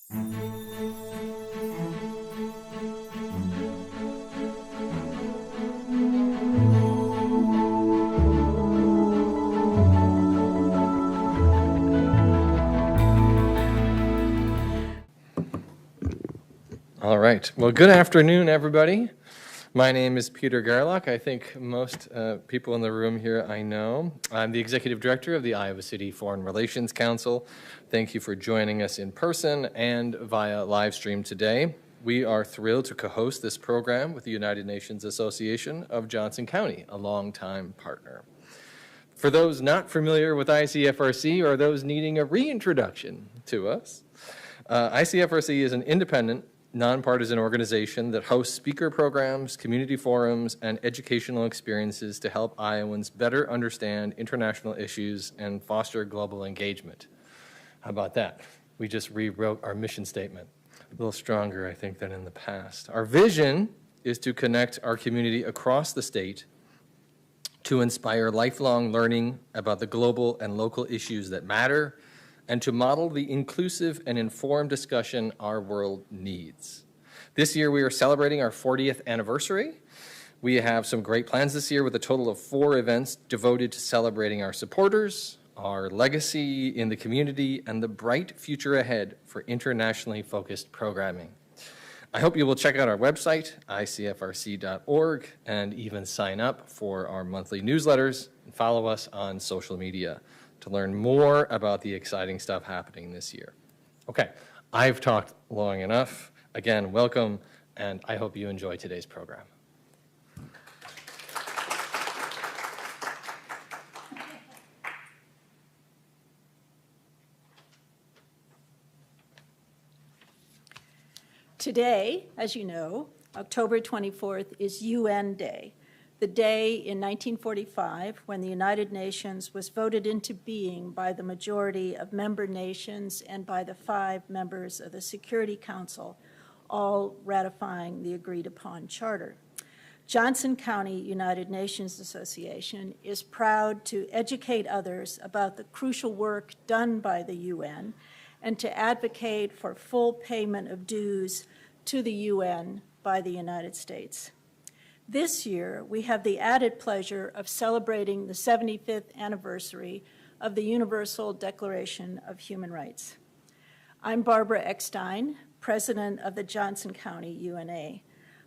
All right. Well, good afternoon, everybody. My name is Peter Garlock. I think most people in the room here I know. I'm the Executive Director of the Iowa City Foreign Relations Council. Thank you for joining us in person and via live stream today. We are thrilled to co-host this program with the United Nations Association of Johnson County, a longtime partner. For those not familiar with ICFRC or those needing a reintroduction to us, ICFRC is an independent, nonpartisan organization that hosts speaker programs, community forums, and educational experiences to help Iowans better understand international issues and foster global engagement. How about that? We just rewrote our mission statement. A little stronger, I think, than in the past. Our vision is to connect our community across the state to inspire lifelong learning about the global and local issues that matter, and to model the inclusive and informed discussion our world needs. This year we are celebrating our 40th anniversary. We have some great plans this year with a total of 4 events devoted to celebrating our supporters, our legacy in the community, and the bright future ahead for internationally focused programming. I hope you will check out our website, icfrc.org, and even sign up for our monthly newsletters and follow us on social media to learn more about the exciting stuff happening this year. Okay, I've talked long enough. Again, welcome, and I hope you enjoy today's program. Today, as you know, October 24th is UN Day, the day in 1945 when the United Nations was voted into being by the majority of member nations and by the 5 members of the Security Council, all ratifying the agreed-upon charter. Johnson County United Nations Association is proud to educate others about the crucial work done by the UN and to advocate for full payment of dues to the UN by the United States. This year, we have the added pleasure of celebrating the 75th anniversary of the Universal Declaration of Human Rights. I'm Barbara Eckstein, President of the Johnson County UNA.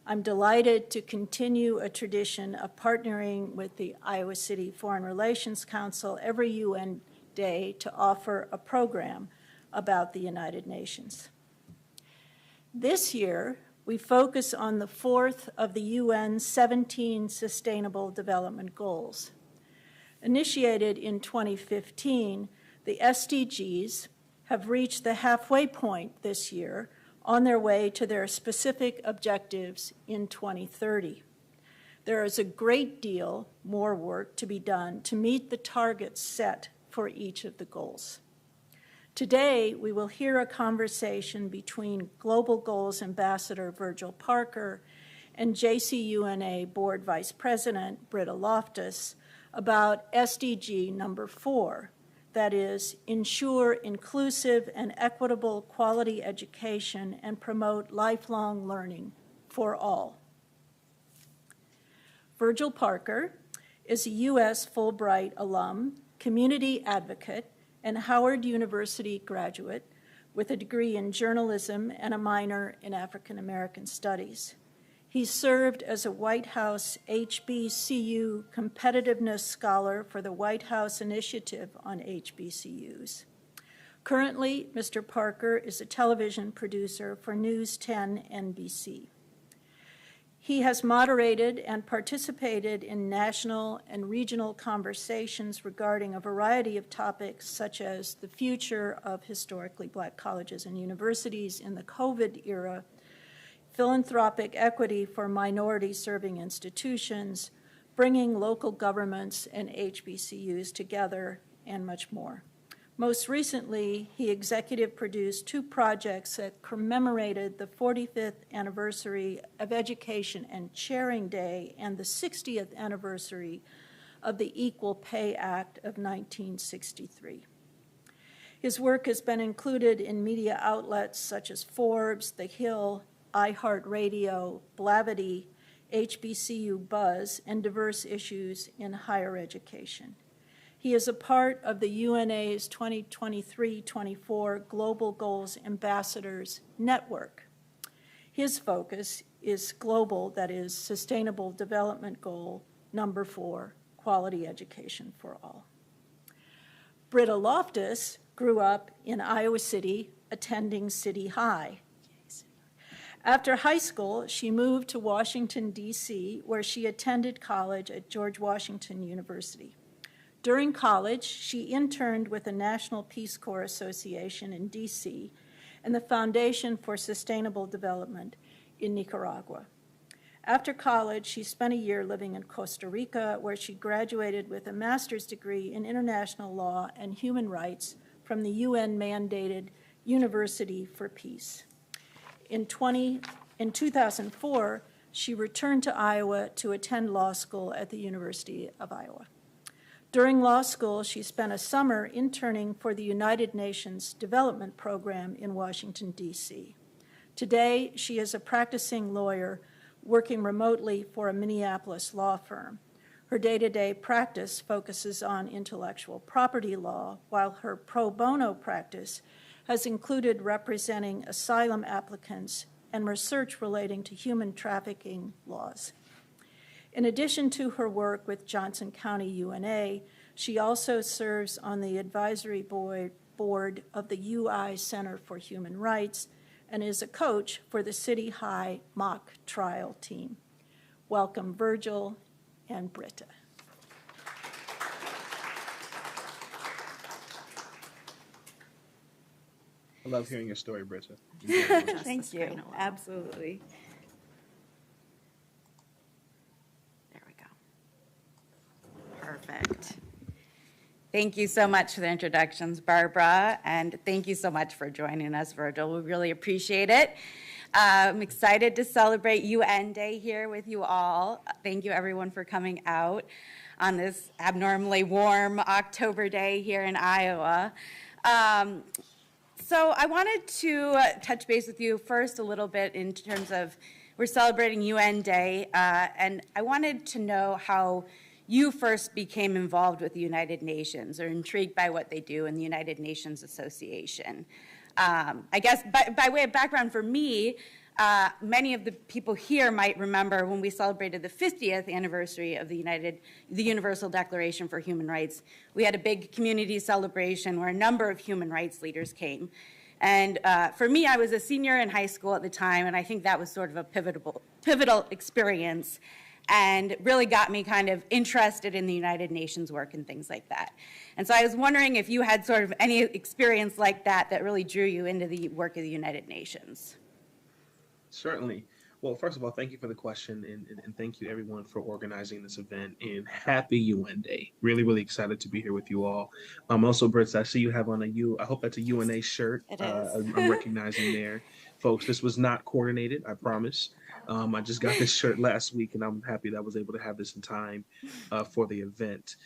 I'm delighted to continue a tradition of partnering with the Iowa City Foreign Relations Council every UN Day to offer a program about the United Nations. This year, we focus on the 4th of the UN's 17 Sustainable Development Goals. Initiated in 2015, the SDGs have reached the halfway point this year on their way to their specific objectives in 2030. There is a great deal more work to be done to meet the targets set for each of the goals. Today, we will hear a conversation between Global Goals Ambassador Virgil Parker and JCUNA Board Vice President Britta Loftus about SDG number 4, that is, ensure inclusive and equitable quality education and promote lifelong learning for all. Virgil Parker is a U.S. Fulbright alum, community advocate, and Howard University graduate with a degree in journalism and a minor in African American studies. He served as a White House HBCU Competitiveness Scholar for the White House Initiative on HBCUs. Currently, Mr. Parker is a television producer for News 10 NBC. He has moderated and participated in national and regional conversations regarding a variety of topics such as the future of historically Black colleges and universities in the COVID era, philanthropic equity for minority-serving institutions, bringing local governments and HBCUs together, and much more. Most recently, he executive produced 2 projects that commemorated the 45th anniversary of Education and Sharing Day and the 60th anniversary of the Equal Pay Act of 1963. His work has been included in media outlets such as Forbes, The Hill, iHeartRadio, Blavity, HBCU Buzz, and diverse issues in higher education. He is a part of the UNA's 2023-24 Global Goals Ambassadors Network. His focus is global, that is, Sustainable Development Goal number 4, quality education for all. Britta Loftus grew up in Iowa City, attending City High. After high school, she moved to Washington, D.C., where she attended college at George Washington University. During college, she interned with the National Peace Corps Association in D.C. and the Foundation for Sustainable Development in Nicaragua. After college, she spent a year living in Costa Rica, where she graduated with a master's degree in international law and human rights from the UN-mandated University for Peace. In 2004, she returned to Iowa to attend law school at the University of Iowa. During law school, she spent a summer interning for the United Nations Development Program in Washington, D.C. Today, she is a practicing lawyer working remotely for a Minneapolis law firm. Her day-to-day practice focuses on intellectual property law, while her pro bono practice has included representing asylum applicants and research relating to human trafficking laws. In addition to her work with Johnson County UNA, she also serves on the advisory board of the UI Center for Human Rights and is a coach for the City High mock trial team. Welcome, Virgil and Britta. I love hearing your story, Britta. Thank you. Absolutely. There we go. Perfect. Thank you so much for the introductions, Barbara, and thank you so much for joining us, Virgil. We really appreciate it. I'm excited to celebrate UN Day here with you all. Thank you, everyone, for coming out on this abnormally warm October day here in Iowa. So I wanted to touch base with you first a little bit in terms of we're celebrating UN Day, and I wanted to know how you first became involved with the United Nations or intrigued by what they do in the United Nations Association. I guess by way of background for me, many of the people here might remember when we celebrated the 50th anniversary of the Universal Declaration for Human Rights. We had a big community celebration where a number of human rights leaders came. And for me, I was a senior in high school at the time, and I think that was sort of a pivotal experience and really got me kind of interested in the United Nations work and things like that. And so I was wondering if you had sort of any experience like that that really drew you into the work of the United Nations. Certainly. Well, first of all, thank you for the question, and thank you, everyone, for organizing this event, and happy UN Day. Really, really excited to be here with you all. Also, Britt, I see you have on I hope that's a UNA shirt. It is. I'm recognizing there. Folks, this was not coordinated, I promise. I just got this shirt last week, and I'm happy that I was able to have this in time for the event.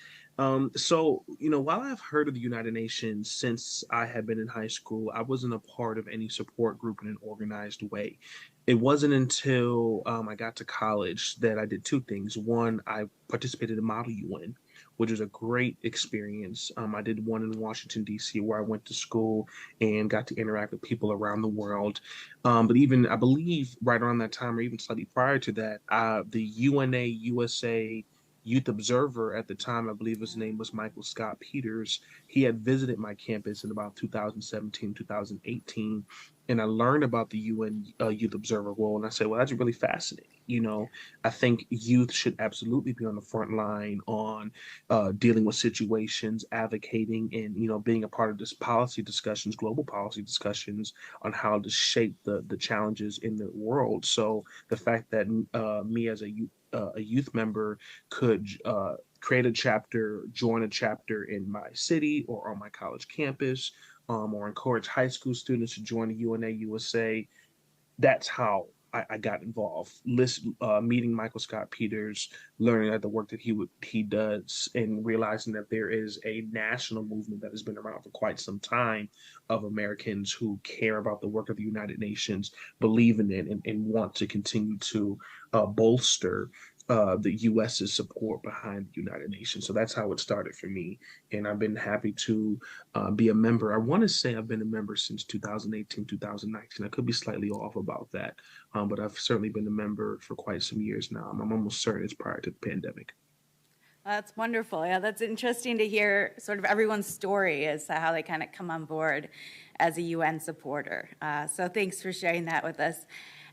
So, while I've heard of the United Nations since I had been in high school, I wasn't a part of any support group in an organized way. It wasn't until I got to college that I did two things. One, I participated in Model UN, which was a great experience. I did one in Washington, D.C., where I went to school and got to interact with people around the world. But even, I believe, right around that time, or even slightly prior to that, the UNA USA Youth Observer at the time, I believe his name was Michael Scott Peters, he had visited my campus in about 2017, 2018, and I learned about the UN Youth Observer role, and I said, well, that's really fascinating. I think youth should absolutely be on the front line on dealing with situations, advocating, and, being a part of this policy discussions, global policy discussions on how to shape the challenges in the world. So the fact that me as a youth member could create a chapter, join a chapter in my city or on my college campus, or encourage high school students to join the UNA USA. That's how I got involved. Meeting Michael Scott Peters, learning the work that he does, and realizing that there is a national movement that has been around for quite some time of Americans who care about the work of the United Nations, believe in it, and want to continue to bolster the U.S.'s support behind the United Nations. So that's how it started for me. And I've been happy to be a member. I want to say I've been a member since 2018, 2019. I could be slightly off about that, but I've certainly been a member for quite some years now. I'm almost certain it's prior to the pandemic. That's wonderful. Yeah, that's interesting to hear sort of everyone's story as to how they kind of come on board as a UN supporter. So thanks for sharing that with us.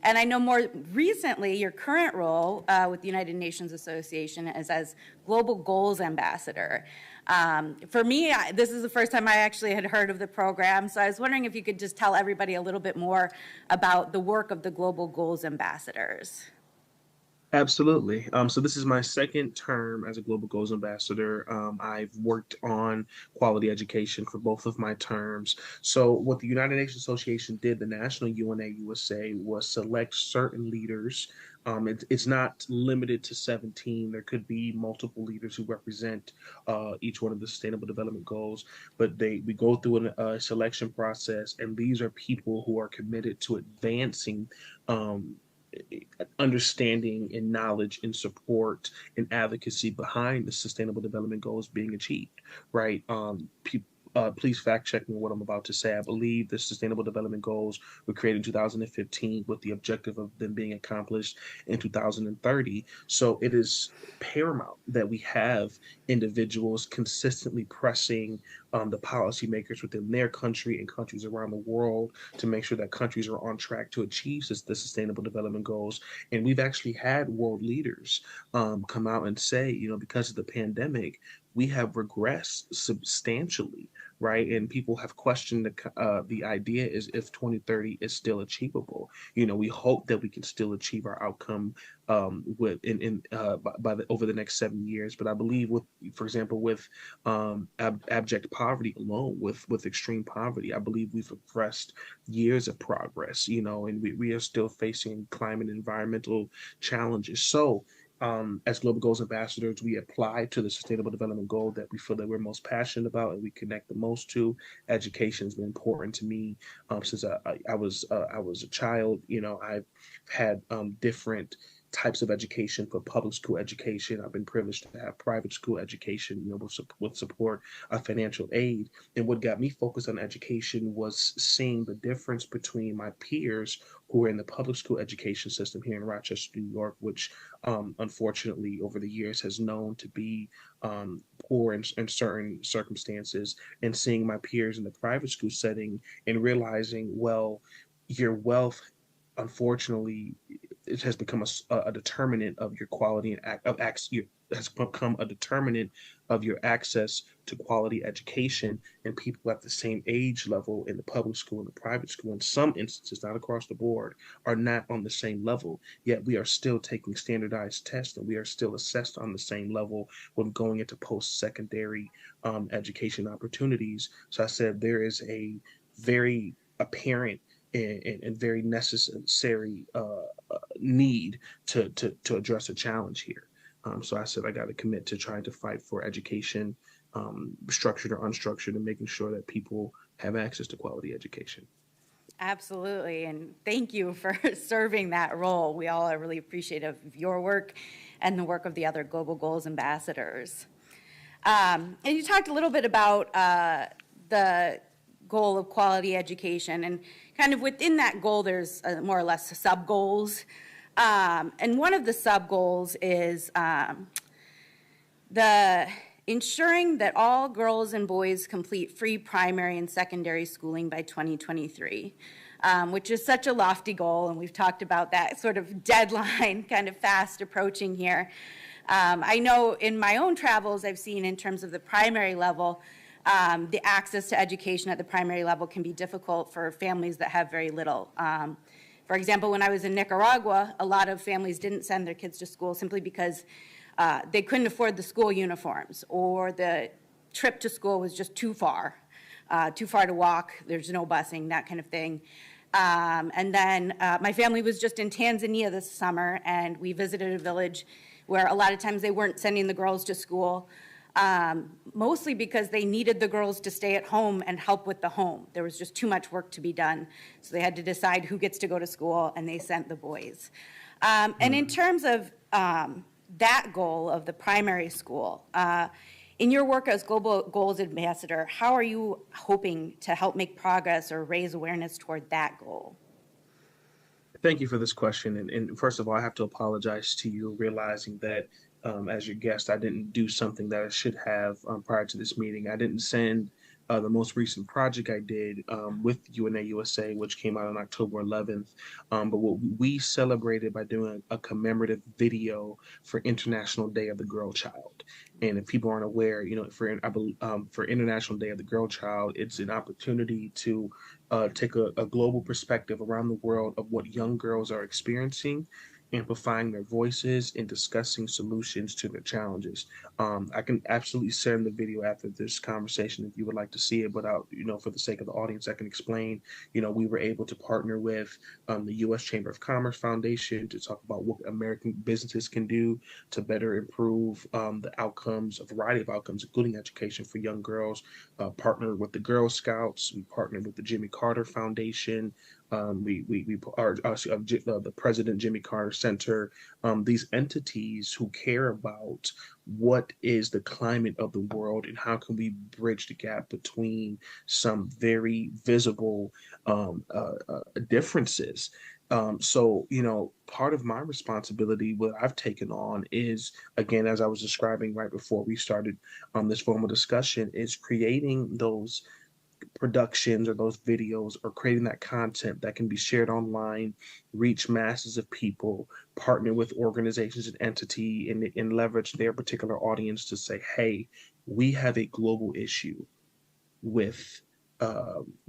And I know more recently, your current role with the United Nations Association is as Global Goals Ambassador. For me, this is the first time I actually had heard of the program, so I was wondering if you could just tell everybody a little bit more about the work of the Global Goals Ambassadors. Absolutely. So this is my second term as a Global Goals Ambassador. I've worked on quality education for both of my terms. So what the United Nations Association did, the National UNA USA, was select certain leaders. It's not limited to 17. There could be multiple leaders who represent each one of the Sustainable Development Goals, but we go through a selection process, and these are people who are committed to advancing understanding and knowledge and support and advocacy behind the Sustainable Development Goals being achieved, right? Please fact check me what I'm about to say. I believe the Sustainable Development Goals were created in 2015 with the objective of them being accomplished in 2030. So it is paramount that we have individuals consistently pressing the policymakers within their country and countries around the world to make sure that countries are on track to achieve the Sustainable Development Goals. And we've actually had world leaders come out and say, because of the pandemic, we have regressed substantially, right? And people have questioned the idea is if 2030 is still achievable. We hope that we can still achieve our outcome over the next 7 years. But I believe for example, with abject poverty alone, with extreme poverty, I believe we've regressed years of progress, and we are still facing climate and environmental challenges. So as Global Goals Ambassadors, we apply to the Sustainable Development Goal that we feel that we're most passionate about and we connect the most to. Education has been important to me since I was a child. I've had different types of education. For public school education, I've been privileged to have private school education, with support of financial aid. And what got me focused on education was seeing the difference between my peers who are in the public school education system here in Rochester, New York, which unfortunately over the years has known to be poor in certain circumstances, and seeing my peers in the private school setting and realizing, well, your wealth, unfortunately, it has become a determinant of your quality and has become a determinant of your access to quality education. And people at the same age level in the public school and the private school, in some instances, not across the board, are not on the same level. Yet we are still taking standardized tests, and we are still assessed on the same level when going into post-secondary education opportunities. So I said there is a very apparent and very necessary need to address a challenge here. So I said I got to commit to trying to fight for education, structured or unstructured, and making sure that people have access to quality education. Absolutely, and thank you for serving that role. We all are really appreciative of your work and the work of the other Global Goals Ambassadors. And you talked a little bit about the goal of quality education, and kind of within that goal there's more or less sub-goals. And one of the sub-goals is the ensuring that all girls and boys complete free primary and secondary schooling by 2023, which is such a lofty goal, and we've talked about that sort of deadline kind of fast approaching here. I know in my own travels I've seen in terms of the primary level, the access to education at the primary level can be difficult for families that have very little. For example, when I was in Nicaragua, a lot of families didn't send their kids to school simply because they couldn't afford the school uniforms, or the trip to school was just too far to walk, there's no busing, that kind of thing. And then my family was just in Tanzania this summer, and we visited a village where a lot of times they weren't sending the girls to school, mostly because they needed the girls to stay at home and help with the home. There was just too much work to be done. So they had to decide who gets to go to school, and they sent the boys. And in terms of that goal of the primary school, in your work as Global Goals Ambassador, how are you hoping to help make progress or raise awareness toward that goal? Thank you for this question. And first of all, I have to apologize to you, realizing that as your guest, I didn't do something that I should have prior to this meeting. I didn't send the most recent project I did with UNA USA, which came out on October 11th. But what we celebrated by doing a commemorative video for International Day of the Girl Child. And if people aren't aware, for International Day of the Girl Child, it's an opportunity to take a global perspective around the world of what young girls are experiencing, amplifying their voices and discussing solutions to their challenges. I can absolutely send the video after this conversation if you would like to see it, but for the sake of the audience, I can explain, we were able to partner with the U.S. Chamber of Commerce Foundation to talk about what American businesses can do to better improve the outcomes, a variety of outcomes, including education for young girls, partnered with the Girl Scouts, we partnered with the Jimmy Carter Foundation, the President Jimmy Carter Center, these entities who care about what is the climate of the world and how can we bridge the gap between some very visible differences. So, part of my responsibility, what I've taken on is, again, as I was describing right before we started this formal discussion, is creating those productions or those videos or creating that content that can be shared online, reach masses of people, partner with organizations and entity and leverage their particular audience to say, hey, we have a global issue with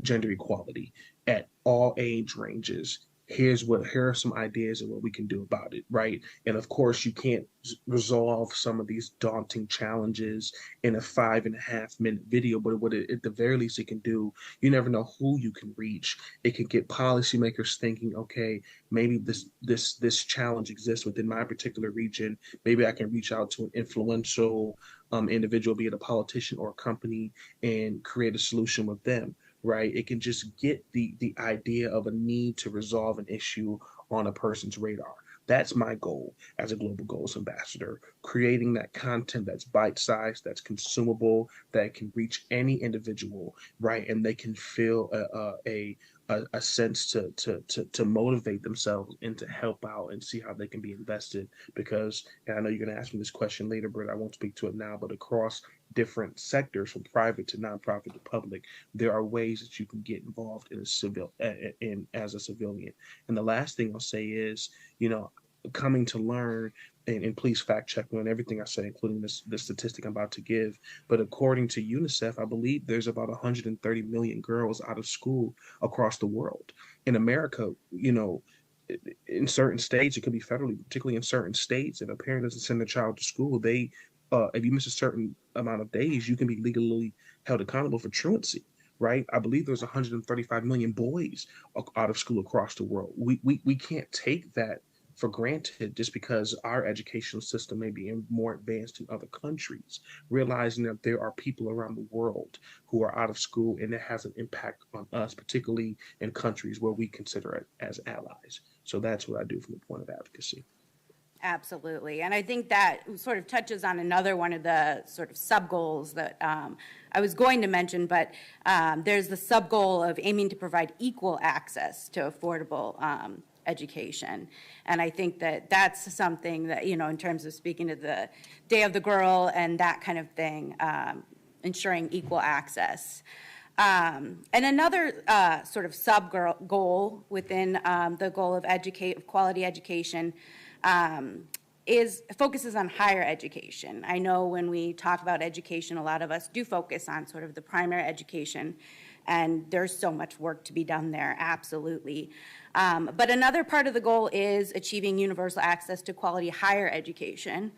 gender equality at all age ranges. Here are some ideas of what we can do about it, right? And of course, you can't resolve some of these daunting challenges in a 5.5-minute video, but what it, at the very least it can do, you never know who you can reach. It can get policymakers thinking, okay, maybe this challenge exists within my particular region. Maybe I can reach out to an influential individual, be it a politician or a company, and create a solution with them. Right? It can just get the idea of a need to resolve an issue on a person's radar. That's my goal as a Global Goals Ambassador, creating that content that's bite-sized, that's consumable, that can reach any individual, right? And they can feel a sense to motivate themselves and to help out and see how they can be invested. Because, and I know you're going to ask me this question later, but I won't speak to it now, but across different sectors, from private to nonprofit to public, there are ways that you can get involved as a civilian. And the last thing I'll say is, coming to learn, and please fact check me on everything I say, including the statistic I'm about to give, but according to UNICEF, I believe there's about 130 million girls out of school across the world. In America, in certain states, it could be federally, particularly in certain states, if a parent doesn't send their child to school, if you miss a certain amount of days, you can be legally held accountable for truancy, right? I believe there's 135 million boys out of school across the world. We can't take that for granted just because our educational system may be more advanced in other countries, realizing that there are people around the world who are out of school, and it has an impact on us, particularly in countries where we consider it as allies. So that's what I do from the point of advocacy. Absolutely. And I think that sort of touches on another one of the sort of sub-goals that I was going to mention, but there's the sub-goal of aiming to provide equal access to affordable education. And I think that that's something that, in terms of speaking to the Day of the Girl and that kind of thing, ensuring equal access. And another sort of sub-goal within the goal of quality education focuses on higher education. I know when we talk about education, a lot of us do focus on sort of the primary education, and there's so much work to be done there, absolutely. But another part of the goal is achieving universal access to quality higher education.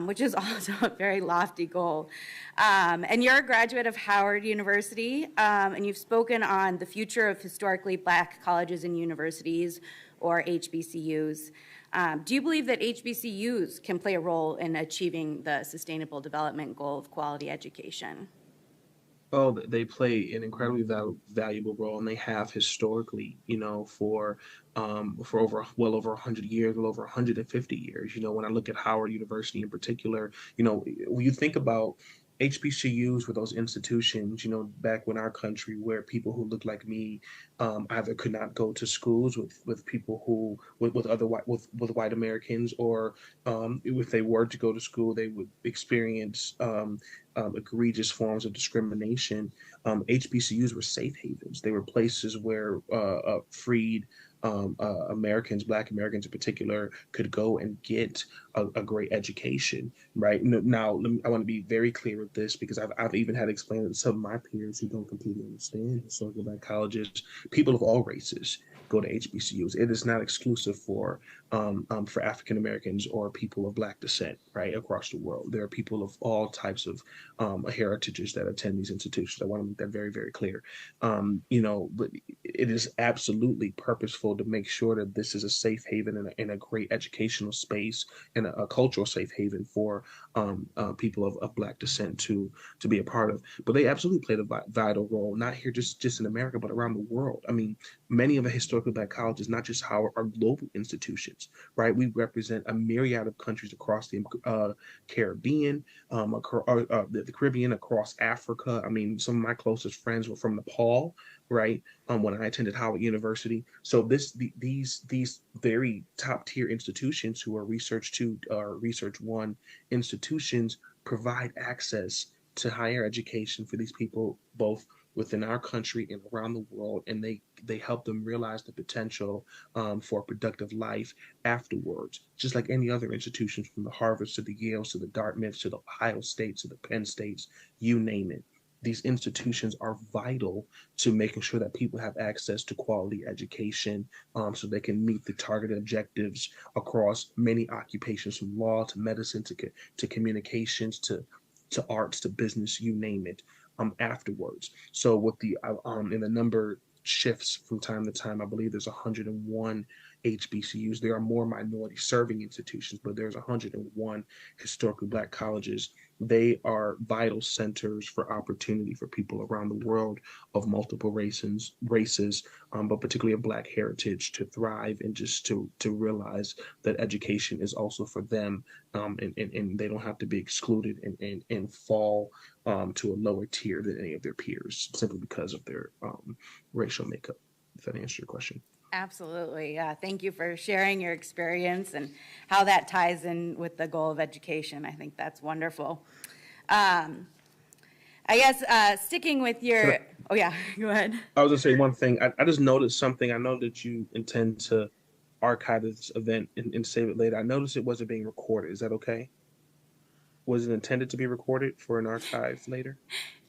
which is also a very lofty goal. And you're a graduate of Howard University, and you've spoken on the future of historically Black colleges and universities, or HBCUs. Do you believe that HBCUs can play a role in achieving the Sustainable Development Goal of quality education? Oh, they play an incredibly valuable role, and they have historically, for well over 100 years, well over 150 years. When I look at Howard University in particular, when you think about HBCUs were those institutions, back when our country, where people who looked like me either could not go to schools with people who with other white Americans, or if they were to go to school, they would experience egregious forms of discrimination. HBCUs were safe havens. They were places where freed Americans, Black Americans in particular, could go and get a great education, right? Now, I want to be very clear with this, because I've even had to explain it to some of my peers who don't completely understand historical Black colleges. People of all races go to HBCUs. It is not exclusive for African Americans or people of Black descent, right, across the world. There are people of all types of heritages that attend these institutions. I want to make that very, very clear. But it is absolutely purposeful to make sure that this is a safe haven and a great educational space, and a cultural safe haven for people of Black descent to be a part of. But they absolutely played a vital role, not here just in America, but around the world. I mean, many of the historically Black colleges, not just Howard, are global institutions, right? We represent a myriad of countries across the Caribbean, the Caribbean, across Africa. I mean, some of my closest friends were from Nepal, right? When I attended Howard University. So these very top tier institutions, who are Research 1 institutions, provide access to higher education for these people, both within our country and around the world, and they help them realize the potential for a productive life afterwards, just like any other institutions, from the Harvards to the Yales to the Dartmouths to the Ohio States to the Penn States, you name it. These institutions are vital to making sure that people have access to quality education, so they can meet the targeted objectives across many occupations, from law to medicine to communications to arts to business, you name it, afterwards. So with and the number shifts from time to time. I believe there's 101 HBCUs. There are more minority serving institutions, but there's 101 historically Black colleges. They are vital centers for opportunity for people around the world of multiple races, but particularly of Black heritage, to thrive, and just to realize that education is also for them, and they don't have to be excluded and fall to a lower tier than any of their peers, simply because of their racial makeup. If that answers your question. Absolutely. Thank you for sharing your experience and how that ties in with the goal of education. I think that's wonderful. I guess sticking with your... Oh, yeah, go ahead. I was going to say one thing. I just noticed something. I know that you intend to archive this event and save it later. I noticed it wasn't being recorded. Is that okay? Was it intended to be recorded for an archive later?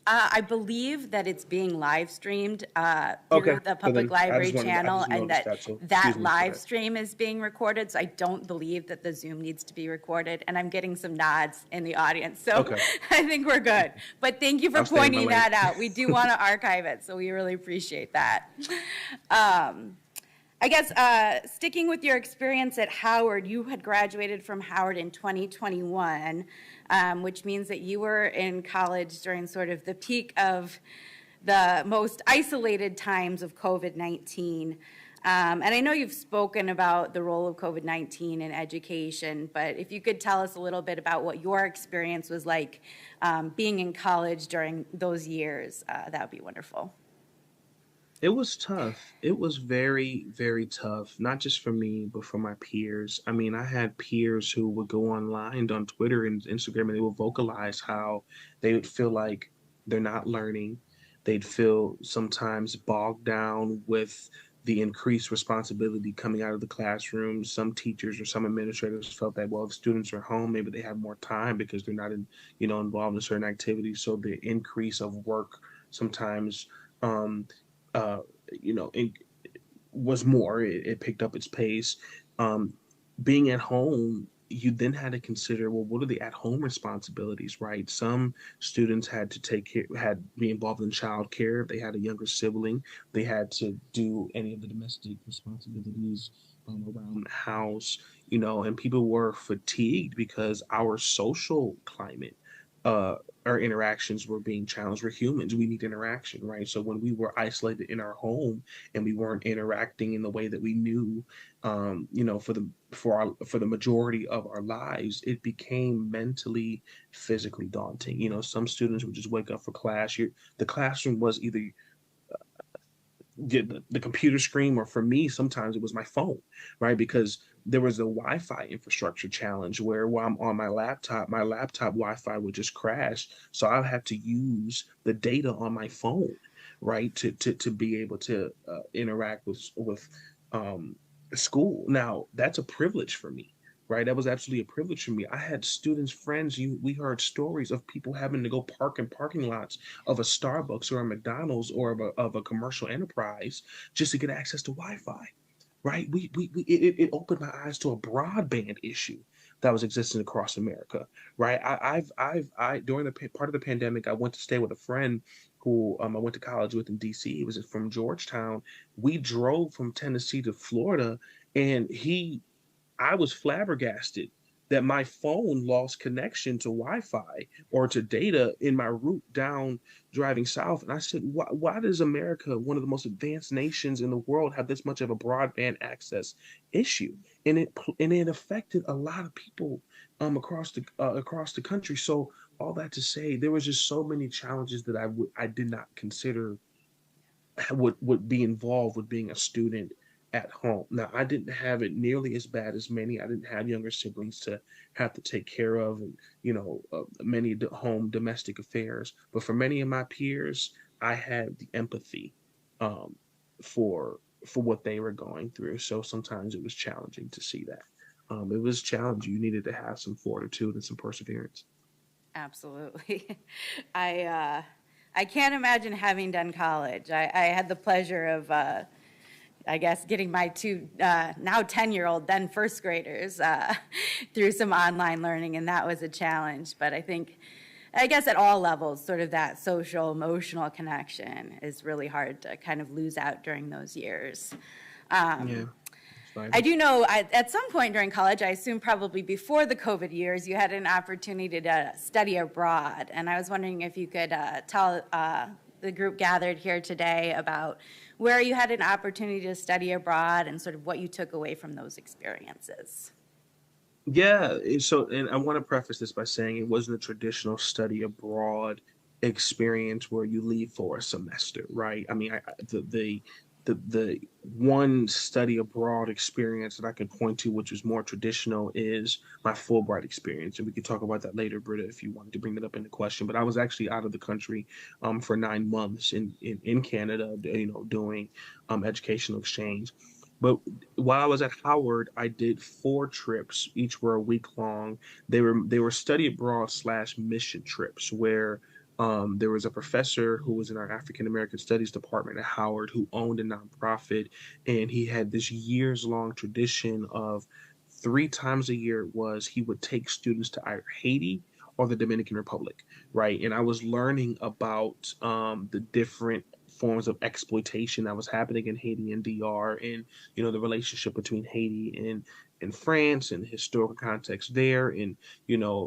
I believe that it's being live streamed through the public library channel, and that live stream is being recorded. So I don't believe that the Zoom needs to be recorded. And I'm getting some nods in the audience, so I think we're good. But thank you for pointing that out. We do want to archive it, so we really appreciate that. I guess sticking with your experience at Howard, you had graduated from Howard in 2021, which means that you were in college during sort of the peak of the most isolated times of COVID-19. And I know you've spoken about the role of COVID-19 in education, but if you could tell us a little bit about what your experience was like being in college during those years, that would be wonderful. It was tough. It was very, very tough, not just for me, but for my peers. I mean, I had peers who would go online on Twitter and Instagram, and they would vocalize how they would feel like they're not learning. They'd feel sometimes bogged down with the increased responsibility coming out of the classroom. Some teachers or some administrators felt that, well, if students are home, maybe they have more time because they're not involved in certain activities. So the increase of work sometimes it was more. It picked up its pace. Being at home, you then had to consider, well, what are the at-home responsibilities, right? Some students had to be involved in childcare. They had a younger sibling. They had to do any of the domestic responsibilities around the house, and people were fatigued because our social climate, our interactions were being challenged. We're humans. We need interaction, right? So when we were isolated in our home and we weren't interacting in the way that we knew, for the majority of our lives, it became mentally, physically daunting. Some students would just wake up for class. The classroom was either the computer screen, or for me, sometimes it was my phone, right? Because there was a Wi-Fi infrastructure challenge where while I'm on my laptop Wi-Fi would just crash. So I have to use the data on my phone, right, to be able to interact with school. Now, that's a privilege for me, right? That was absolutely a privilege for me. I had students, friends, we heard stories of people having to go park in parking lots of a Starbucks or a McDonald's or of a commercial enterprise just to get access to Wi-Fi, right? It opened my eyes to a broadband issue that was existing across America, right? I during the part of the pandemic, I went to stay with a friend who I went to college with in DC. He was from Georgetown. We drove from Tennessee to Florida, and I was flabbergasted that my phone lost connection to Wi-Fi or to data in my route down driving south. And I said, why does America, one of the most advanced nations in the world, have this much of a broadband access issue? And it affected a lot of people across the country. So all that to say, there was just so many challenges that I did not consider would be involved with being a student at home. Now, I didn't have it nearly as bad as many. I didn't have younger siblings to have to take care of, and many home domestic affairs. But for many of my peers, I had the empathy for what they were going through. So sometimes it was challenging to see that. It was challenging. You needed to have some fortitude and some perseverance. Absolutely. I can't imagine having done college. I had the pleasure of getting my two now 10-year-old, then first graders through some online learning, and that was a challenge. But I guess at all levels, sort of that social, emotional connection is really hard to kind of lose out during those years. Yeah. I do know at some point during college, I assume probably before the COVID years, you had an opportunity to study abroad. And I was wondering if you could tell the group gathered here today about where you had an opportunity to study abroad and sort of what you took away from those experiences. Yeah, and I want to preface this by saying it wasn't a traditional study abroad experience where you leave for a semester, right? I mean, the one study abroad experience that I can point to, which was more traditional, is my Fulbright experience, and we could talk about that later, Britta, if you wanted to bring that up in the question. But I was actually out of the country for 9 months in Canada, doing educational exchange. But while I was at Howard, I did 4 trips. Each were a week long. They were study abroad / mission trips where there was a professor who was in our African American Studies department at Howard who owned a nonprofit, and he had this years-long tradition of 3 times a year he would take students to either Haiti or the Dominican Republic, right? And I was learning about the different forms of exploitation that was happening in Haiti and DR, and the relationship between Haiti and France and the historical context there, and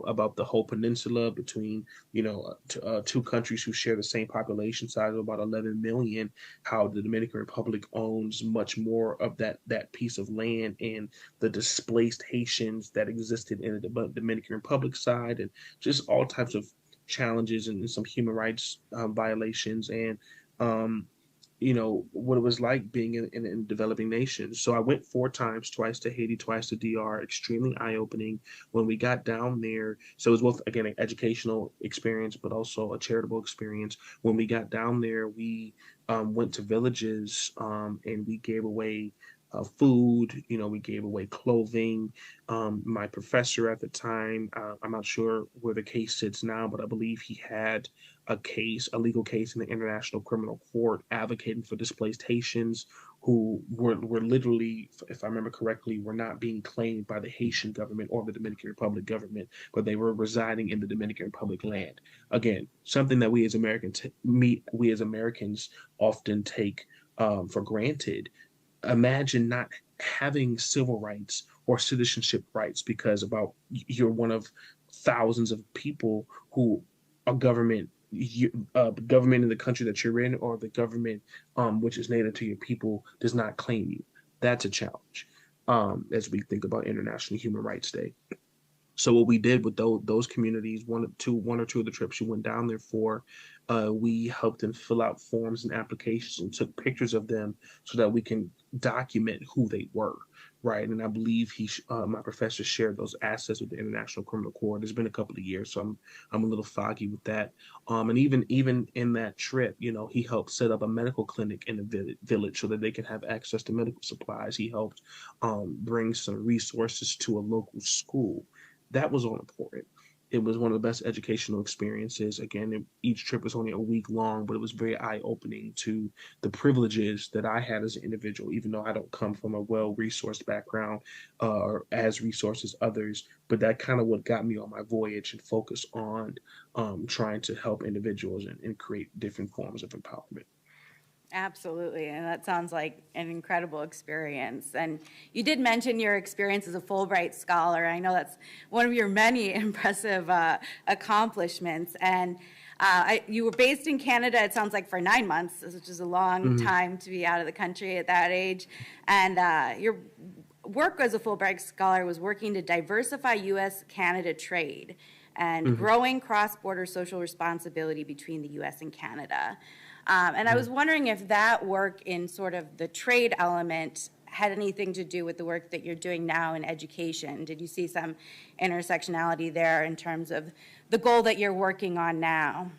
about the whole peninsula between 2 countries who share the same population size of about 11 million, how the Dominican Republic owns much more of that piece of land, and the displaced Haitians that existed in the Dominican Republic side, and just all types of challenges and some human rights violations, and what it was like being in developing nations. So I went 4 times, twice to Haiti, twice to DR, extremely eye-opening when we got down there. So it was both, again, an educational experience, but also a charitable experience. When we got down there, we went to villages and we gave away food, we gave away clothing. My professor at the time, I'm not sure where the case sits now, but I believe he had a legal case in the International Criminal Court advocating for displaced Haitians who were literally, if I remember correctly, were not being claimed by the Haitian government or the Dominican Republic government, but they were residing in the Dominican Republic land. Again, something that we as Americans often take for granted. Imagine not having civil rights or citizenship rights because you're one of thousands of people who a government in the country that you're in, or the government which is native to your people, does not claim you. That's a challenge as we think about International Human Rights Day. So what we did with those communities, one or two of the trips you went down there for, we helped them fill out forms and applications and took pictures of them so that we can document who they were, right? And I believe my professor shared those assets with the International Criminal Court. It's been a couple of years, so I'm a little foggy with that. And even in that trip, he helped set up a medical clinic in the village so that they can have access to medical supplies. He helped bring some resources to a local school. That was all important. It was one of the best educational experiences. Again, each trip was only a week long, but it was very eye-opening to the privileges that I had as an individual, even though I don't come from a well-resourced background or as resourced as others. But that kind of what got me on my voyage and focus on trying to help individuals and create different forms of empowerment. Absolutely, and that sounds like an incredible experience. And you did mention your experience as a Fulbright scholar. I know that's one of your many impressive accomplishments. And you were based in Canada, it sounds like, for 9 months, which is a long time to be out of the country at that age. And your work as a Fulbright scholar was working to diversify U.S.-Canada trade and growing cross-border social responsibility between the U.S. and Canada. And I was wondering if that work in sort of the trade element had anything to do with the work that you're doing now in education. Did you see some intersectionality there in terms of the goal that you're working on now?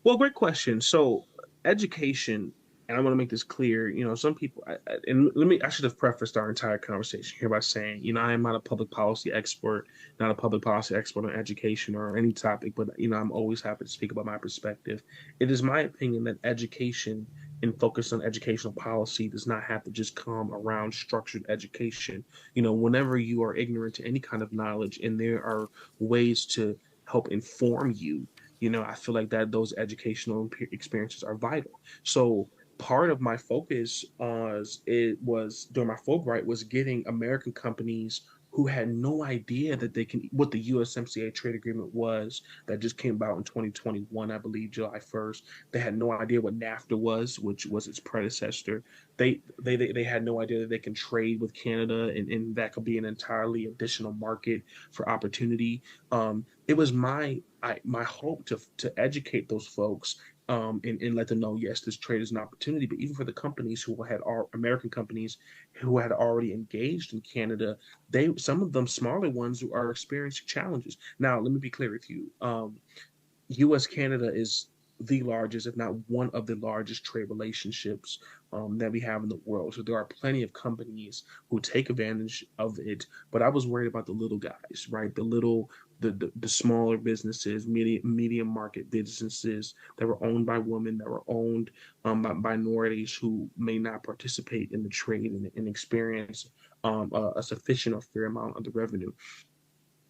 Well, great question. So education, and I want to make this clear, some people, I should have prefaced our entire conversation here by saying, I am not a public policy expert, not a public policy expert on education or any topic, but, I'm always happy to speak about my perspective. It is my opinion that education and focus on educational policy does not have to just come around structured education. Whenever you are ignorant to any kind of knowledge and there are ways to help inform you, I feel like that those educational experiences are vital. So part of my focus was during my Fulbright was getting American companies who had no idea that what the USMCA trade agreement was that just came about in 2021, I believe, July 1st. They had no idea what NAFTA was, which was its predecessor. They had no idea that they can trade with Canada and that could be an entirely additional market for opportunity. It was my hope to educate those folks and let them know, yes, this trade is an opportunity. But even for the companies American companies who had already engaged in Canada, some of them smaller ones who are experiencing challenges. Now, let me be clear with you. U.S.-Canada is the largest, if not one of the largest trade relationships that we have in the world. So there are plenty of companies who take advantage of it. But I was worried about the little guys, right? The smaller businesses, medium market businesses that were owned by women, that were owned by minorities who may not participate in the trade and experience a sufficient or fair amount of the revenue.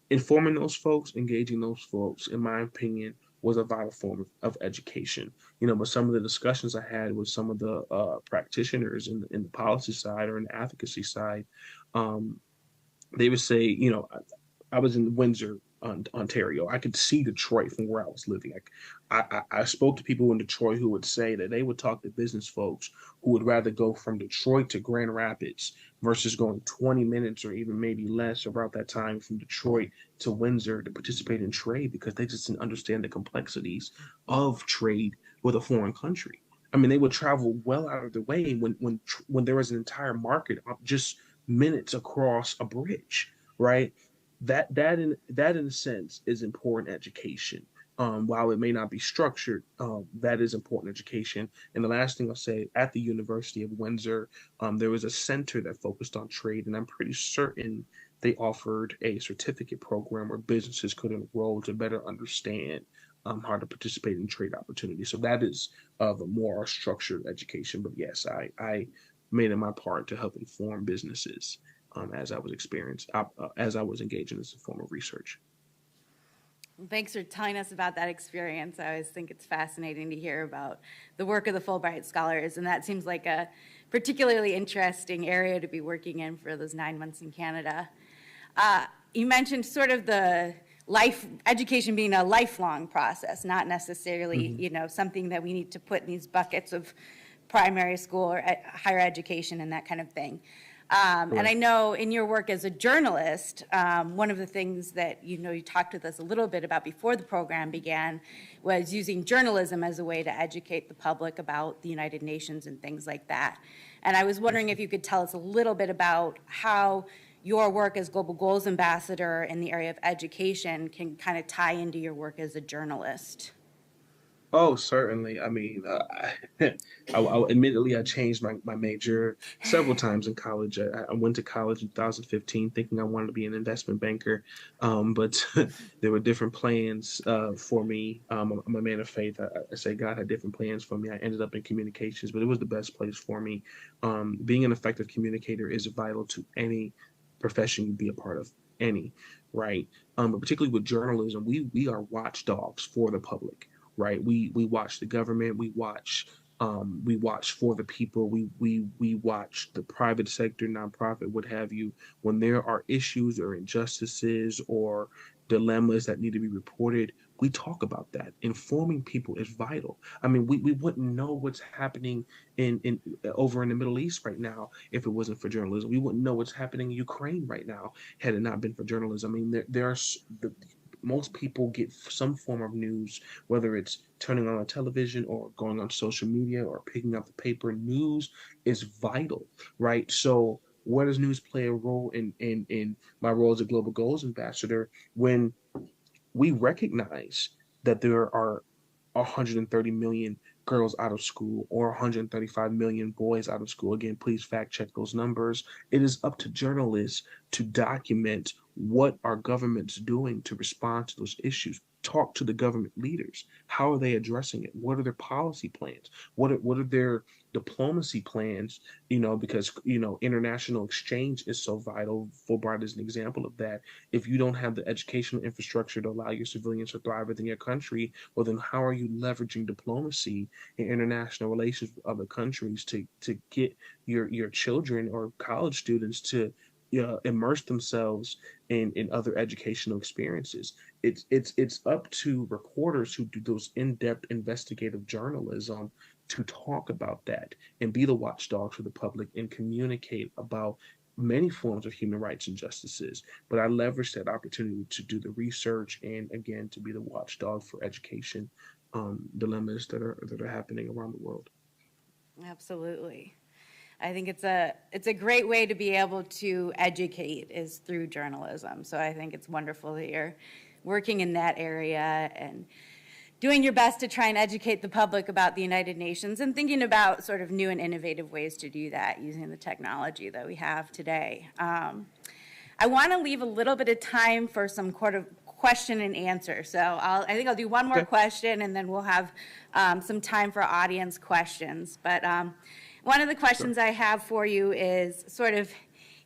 Informing those folks, engaging those folks, in my opinion, was a vital form of education. But some of the discussions I had with some of the practitioners in the policy side or in the advocacy side, they would say, I was in Windsor, Ontario. I could see Detroit from where I was living. I spoke to people in Detroit who would say that they would talk to business folks who would rather go from Detroit to Grand Rapids versus going 20 minutes or even maybe less about that time from Detroit to Windsor to participate in trade because they just didn't understand the complexities of trade with a foreign country. I mean, they would travel well out of their way when there was an entire market of just minutes across a bridge, right? That in a sense is important education. While it may not be structured, that is important education. And the last thing I'll say, at the University of Windsor, there was a center that focused on trade, and I'm pretty certain they offered a certificate program where businesses could enroll to better understand how to participate in trade opportunities. So that is of a more structured education. But yes, I made it my part to help inform businesses as I was engaged in this form of research. Thanks for telling us about that experience. I always think it's fascinating to hear about the work of the Fulbright Scholars, and that seems like a particularly interesting area to be working in for those 9 months in Canada. You mentioned sort of the education being a lifelong process, not necessarily, something that we need to put in these buckets of primary school or higher education and that kind of thing. And I know in your work as a journalist, one of the things that you talked with us a little bit about before the program began was using journalism as a way to educate the public about the United Nations and things like that. And I was wondering if you could tell us a little bit about how your work as Global Goals Ambassador in the area of education can kind of tie into your work as a journalist. Oh, certainly. I mean, admittedly, I changed my major several times in college. I went to college in 2015 thinking I wanted to be an investment banker, but there were different plans for me. I'm a man of faith. I say God had different plans for me. I ended up in communications, but it was the best place for me. Being an effective communicator is vital to any profession you be a part of, right? But particularly with journalism, we are watchdogs for the public. Right, we watch the government, we watch for the people, we watch the private sector, nonprofit, what have you. When there are issues or injustices or dilemmas that need to be reported, we talk about that. Informing people is vital. I mean, we wouldn't know what's happening in over in the Middle East right now if it wasn't for journalism. We wouldn't know what's happening in Ukraine right now had it not been for journalism. I mean, most people get some form of news, whether it's turning on a television or going on social media or picking up the paper. News is vital, right? So where does news play a role in my role as a Global Goals Ambassador? When we recognize that there are 130 million girls out of school or 135 million boys out of school. Again, please fact check those numbers. It is up to journalists to document what are governments doing to respond to those issues. Talk to the government leaders. How are they addressing it? What are their policy plans? What are their diplomacy plans? Because international exchange is so vital. Fulbright is an example of that. If you don't have the educational infrastructure to allow your civilians to thrive within your country, well, then how are you leveraging diplomacy and international relations with other countries to get your children or college students to immerse themselves in other educational experiences? It's up to reporters who do those in-depth investigative journalism to talk about that and be the watchdog for the public and communicate about many forms of human rights injustices. But I leverage that opportunity to do the research and, again, to be the watchdog for education dilemmas that are happening around the world. Absolutely. I think it's a great way to be able to educate is through journalism. So I think it's wonderful that you're working in that area and doing your best to try and educate the public about the United Nations and thinking about sort of new and innovative ways to do that using the technology that we have today. I want to leave a little bit of time for some question and answer. So I think I'll do one more question and then we'll have some time for audience questions. But one of the questions I have for you is sort of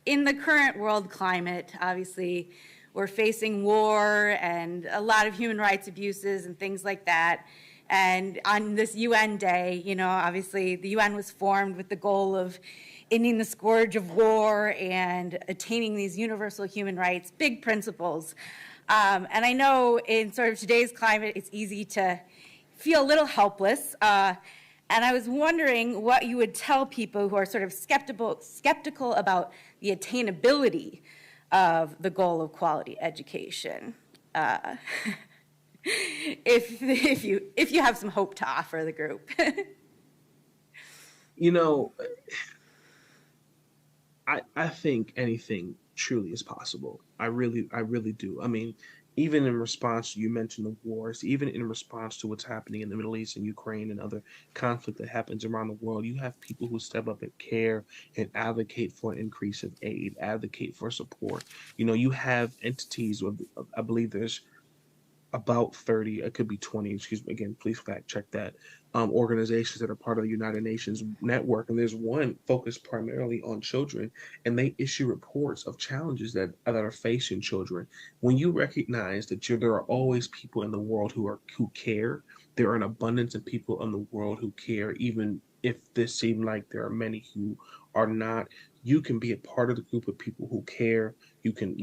in the current world climate, obviously we're facing war and a lot of human rights abuses and things like that. And on this UN Day, obviously the UN was formed with the goal of ending the scourge of war and attaining these universal human rights, big principles. And I know in sort of today's climate, it's easy to feel a little helpless. And I was wondering what you would tell people who are sort of skeptical about the attainability of the goal of quality education. If you have some hope to offer the group. I think anything truly is possible. I really do. I mean, even in response, you mentioned the wars, even in response to what's happening in the Middle East and Ukraine and other conflict that happens around the world, you have people who step up and care and advocate for an increase of aid, advocate for support. You have entities, I believe there's about 30, it could be 20, excuse me, again, please fact check that, organizations that are part of the United Nations network. And there's one focused primarily on children, and they issue reports of challenges that are facing children. When you recognize that there are always people in the world who care, there are an abundance of people in the world who care, even if this seems like there are many who are not. You can be a part of the group of people who care. You can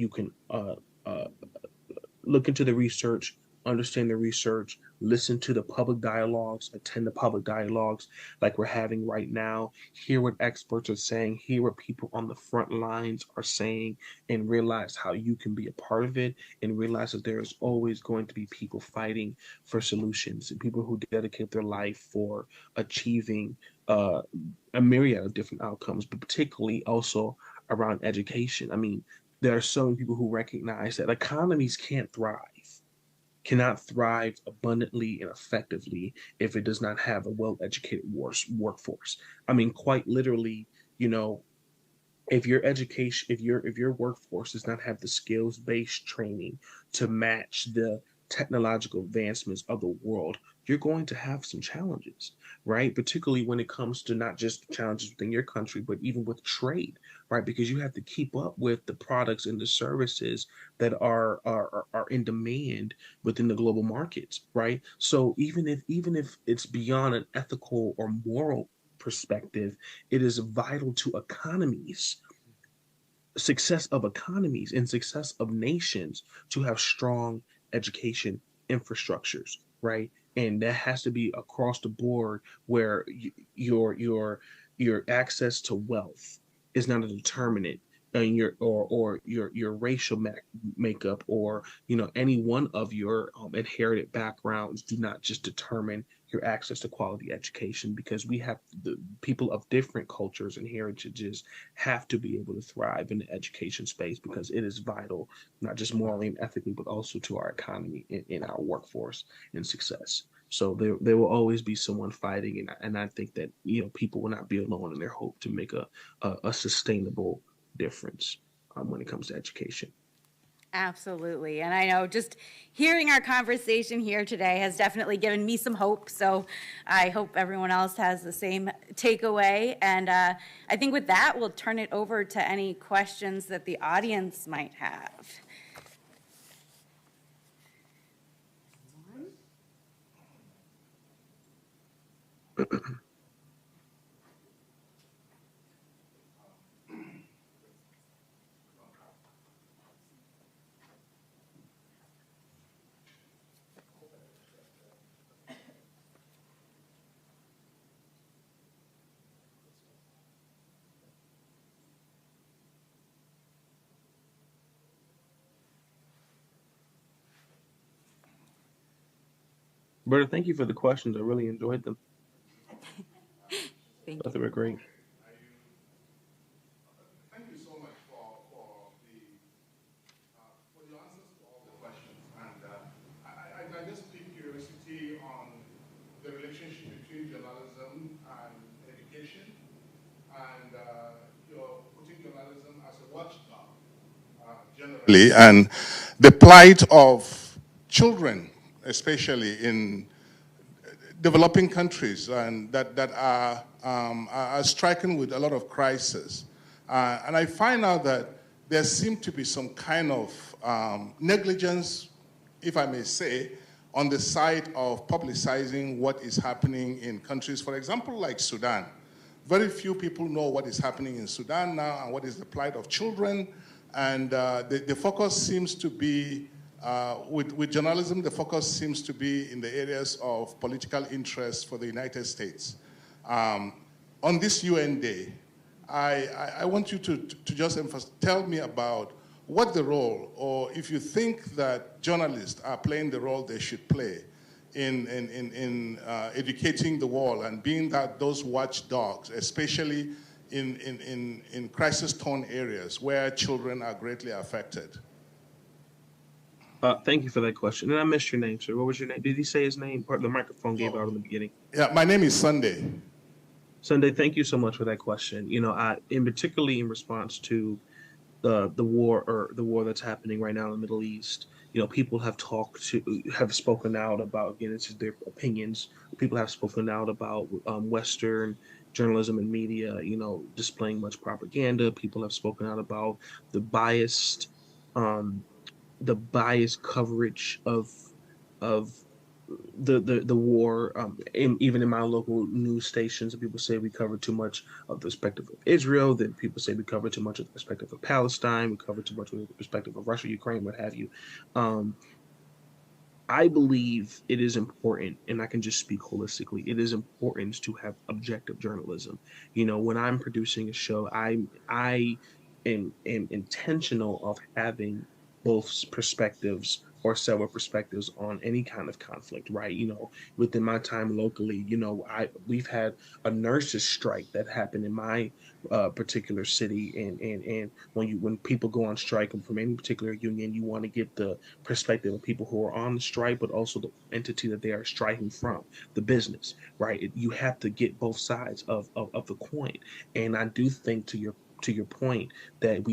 look into the research, understand the research, listen to the public dialogues, attend the public dialogues like we're having right now, hear what experts are saying, hear what people on the front lines are saying, and realize how you can be a part of it, and realize that there is always going to be people fighting for solutions and people who dedicate their life for achieving a myriad of different outcomes, but particularly also around education. I mean, there are so many people who recognize that economies cannot thrive abundantly and effectively if it does not have a well-educated workforce. I mean, quite literally, if your education, if your workforce does not have the skills-based training to match the technological advancements of the world, you're going to have some challenges, right? Particularly when it comes to not just challenges within your country, but even with trade, right? Because you have to keep up with the products and the services that are in demand within the global markets, right? So even if it's beyond an ethical or moral perspective, it is vital to success of economies and success of nations to have strong education infrastructures, right? And that has to be across the board, where your access to wealth is not a determinant, and your racial makeup, or any one of your inherited backgrounds do not just determine your access to quality education, because we have the people of different cultures and heritages have to be able to thrive in the education space, because it is vital, not just morally and ethically, but also to our economy, in our workforce and success. So there will always be someone fighting, and I think that people will not be alone in their hope to make a sustainable difference when it comes to education. Absolutely. And I know just hearing our conversation here today has definitely given me some hope. So I hope everyone else has the same takeaway. And I think with that, we'll turn it over to any questions that the audience might have. Berta, thank you for the questions. I really enjoyed them. Thank I thought they were great. Thank you so much for your answers to all the questions. And I just piqued curiosity on the relationship between journalism and education, and you're putting journalism as a watchdog, generally, and the plight of children, especially in developing countries, and that are stricken with a lot of crisis. And I find out that there seems to be some kind of negligence, if I may say, on the side of publicizing what is happening in countries, for example, like Sudan. Very few people know what is happening in Sudan now and what is the plight of children. And the focus seems to be, with journalism, the focus seems to be in the areas of political interest for the United States. On this UN Day, I want you to just tell me about what the role, or if you think that journalists are playing the role they should play in educating the world and being those watchdogs, especially in crisis-torn areas where children are greatly affected. Thank you for that question. And I missed your name, sir. What was your name? Did he say his name? The microphone gave out in the beginning. Yeah, my name is Sunday. Sunday, thank you so much for that question. Particularly in response to the war that's happening right now in the Middle East. people have spoken out about, again, it's just their opinions. People have spoken out about Western journalism and media, displaying much propaganda. People have spoken out about the biased, um, the biased coverage of the war, even in my local news stations. People say we cover too much of the perspective of Israel. Then people say we cover too much of the perspective of Palestine. We cover too much of the perspective of Russia, Ukraine, what have you. Um, I believe it is important, and I can just speak holistically. It is important to have objective journalism. When I'm producing a show, I am intentional of having both perspectives or several perspectives on any kind of conflict, right? Within my time locally, we've had a nurses strike that happened in my particular city, and when people go on strike from any particular union, you want to get the perspective of people who are on the strike, but also the entity that they are striking from, the business, right? You have to get both sides of the coin. And I do think, to your point, that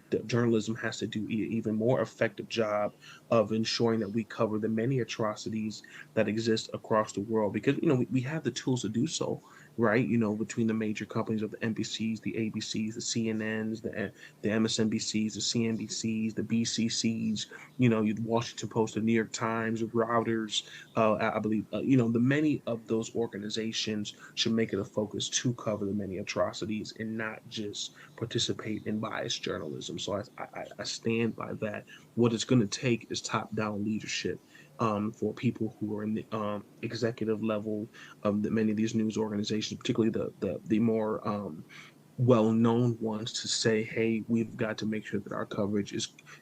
that journalism has to do even more effective job of ensuring that we cover the many atrocities that exist across the world, because we have the tools to do so, right? Between the major companies of the NBCs, the ABCs, the CNNs, the MSNBCs, the CNBCs, the BCCs, the Washington Post, the New York Times, the Reuters, I believe, the many of those organizations should make it a focus to cover the many atrocities and not just participate in biased journalism. So I stand by that. What it's going to take is top-down leadership, for people who are in the executive level of many of these news organizations, particularly the more well-known ones, to say, hey, we've got to make sure that our coverage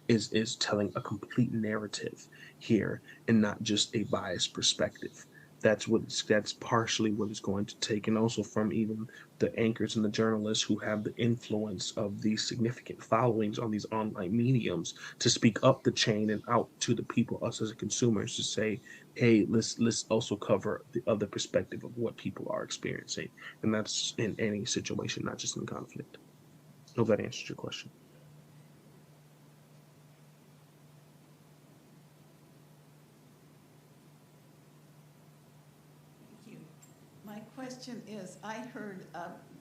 is telling a complete narrative here and not just a biased perspective. That's partially what it's going to take, and also from even the anchors and the journalists who have the influence of these significant followings on these online mediums, to speak up the chain and out to the people, us as consumers, to say, hey, let's also cover the other perspective of what people are experiencing, and that's in any situation, not just in conflict. I hope that answers your question. Thank you. My question is, I heard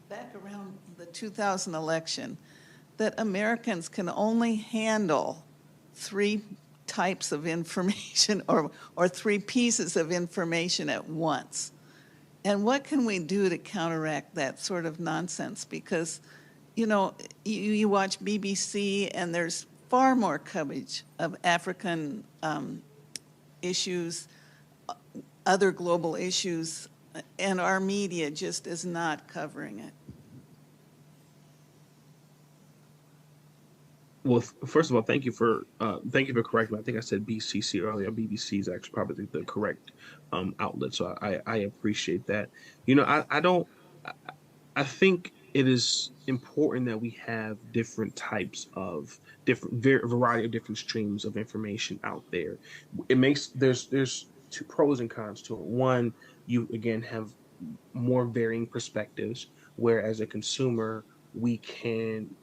back around the 2000 election that Americans can only handle 3 types of information or 3 pieces of information at once. And what can we do to counteract that sort of nonsense? Because, you watch BBC and there's far more coverage of African issues, other global issues, and our media just is not covering it. Well, first of all, thank you for correcting me. I think I said BCC earlier. BBC is actually probably the correct outlet, so I appreciate that. I don't. I think it is important that we have different types of variety of different streams of information out there. There's 2 pros and cons to it. One, you again have more varying perspectives, where as a consumer we can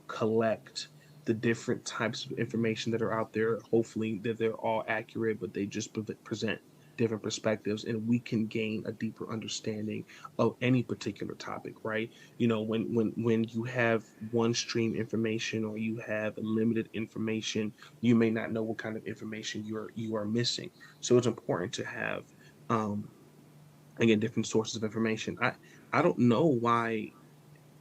collect the different types of information that are out there. Hopefully that they're all accurate, but they just present different perspectives, and we can gain a deeper understanding of any particular topic, right? When you have one stream information, or you have limited information, you may not know what kind of information you are missing. So it's important to have, again, different sources of information. I don't know why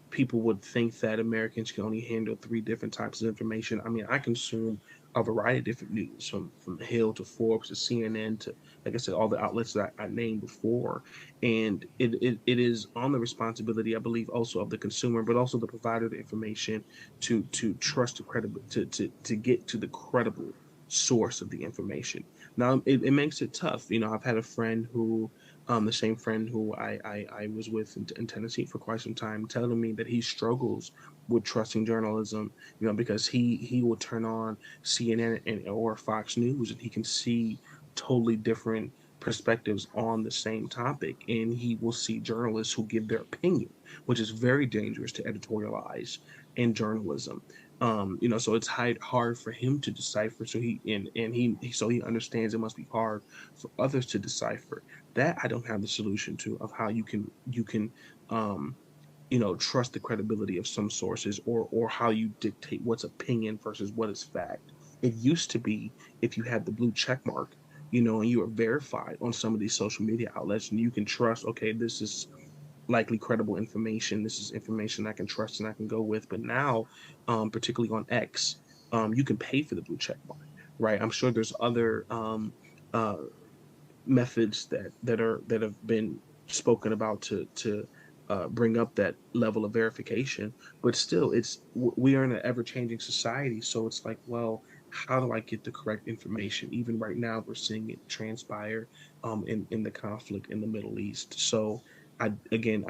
people would think that Americans can only handle 3 different types of information. I mean, I consume a variety of different news, from Hill to Forbes to CNN to, like I said, all the outlets that I named before. And it is on the responsibility, I believe, also of the consumer, but also the provider of the information, to trust the credible, to get to the credible source of the information. Now, it makes it tough. I've had a friend who, the same friend who I was with in Tennessee for quite some time, telling me that he struggles with trusting journalism, because he will turn on CNN or Fox News, and he can see totally different perspectives on the same topic, and he will see journalists who give their opinion, which is very dangerous to editorialize in journalism. So it's hard for him to decipher. So he understands it must be hard for others to decipher. That I don't have the solution to, of how you can trust the credibility of some sources, or how you dictate what's opinion versus what is fact. It used to be, if you had the blue check mark, and you are verified on some of these social media outlets, and you can trust, okay, this is likely credible information. This is information I can trust and I can go with. But now, particularly on X, you can pay for the blue check mark, right? I'm sure there's other uh, methods that have been spoken about to bring up that level of verification. But still, we are in an ever-changing society, so it's like, well, how do I get the correct information? Even right now, we're seeing it transpire in the conflict in the Middle East. So I